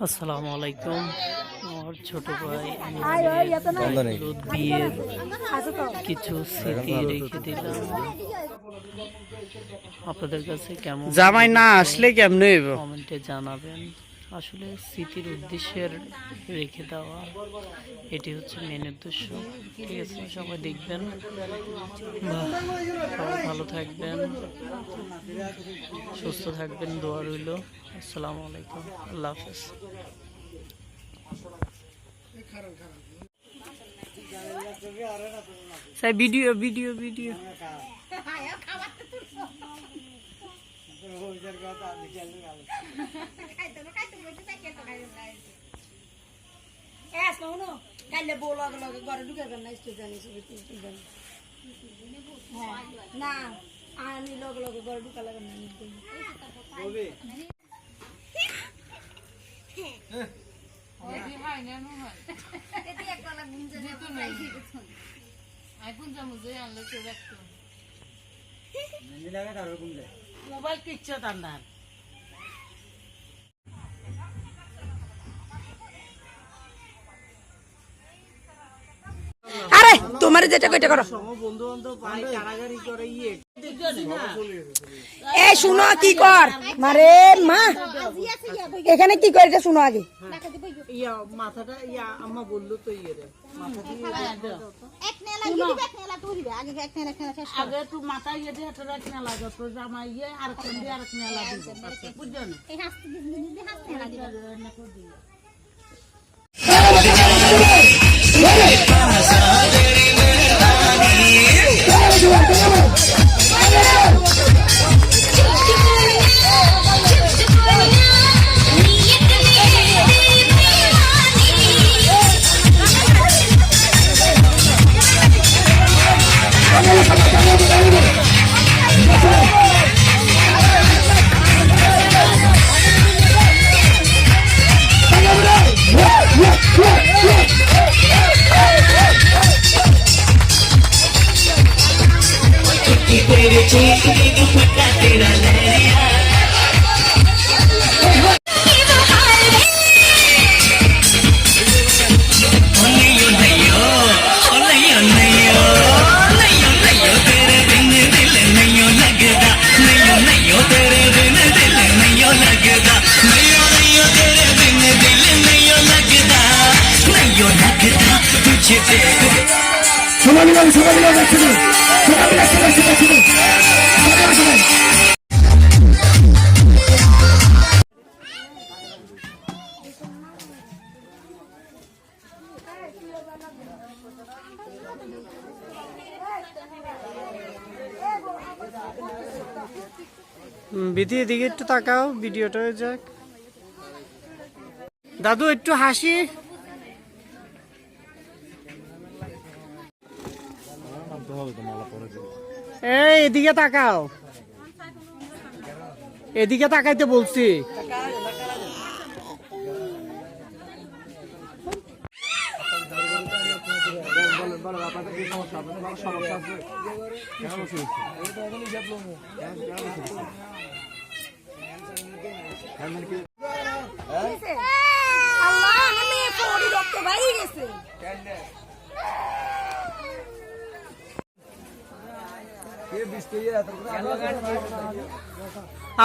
আসসালামু আলাইকুম। আমার ছোট ভাই হলুদ বিয়ের কিছু স্মৃতি রেখে দিলাম আপনাদের কাছে। কেমন জামাই না আসলে কেমনে হইব? কমেন্টে জানাবেন। আসলে স্মৃতির উদ্দেশ্যের রেখে দেওয়া, এটি হচ্ছে মেন উদ্দেশ্য। ঠিক আছে, সবাই দেখবেন। সবাই ভালো থাকবেন, সুস্থ থাকবেন, দোয়া রইল। আসসালামু আলাইকুম, আল্লাহ হাফেজ। ভিডিও ভিডিও ভিডিও না আনি লগে লগে ঘরে ঢুকা লাগে না মোবাইল কিচ্ছু তার না। আরে তোমার যেটা কইটা করো বন্ধু বান্ধব ভাই কারাগারি করে এ শুনো কি কর মারে মা এখানে কি করে এটা শুনো আগে মাথাটা আম্মা বললো তো আগে একটু মাথা ইয়ে দিয়ে একটা এক নেলা যত জামা ইয়ে আর এক নেলা বুঝছো বিধি এদিকে একটু তাকাও, ভিডিওটা হয়ে যাক। দাদু একটু হাসি। এই এদিকে তাকাও, এদিকে তাকাইতে বলছি।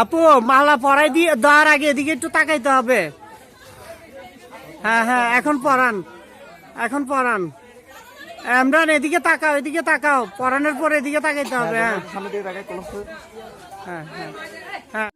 আপু মালা পরাই দিয়ে দেওয়ার আগে এদিকে একটু তাকাইতে হবে। হ্যাঁ হ্যাঁ, এখন পরান, এখন পরান। ইমরান এদিকে তাকাও, এদিকে তাকাও, পরানোর পর এদিকে তাকাইতে হবে। হ্যাঁ হ্যাঁ হ্যাঁ হ্যাঁ।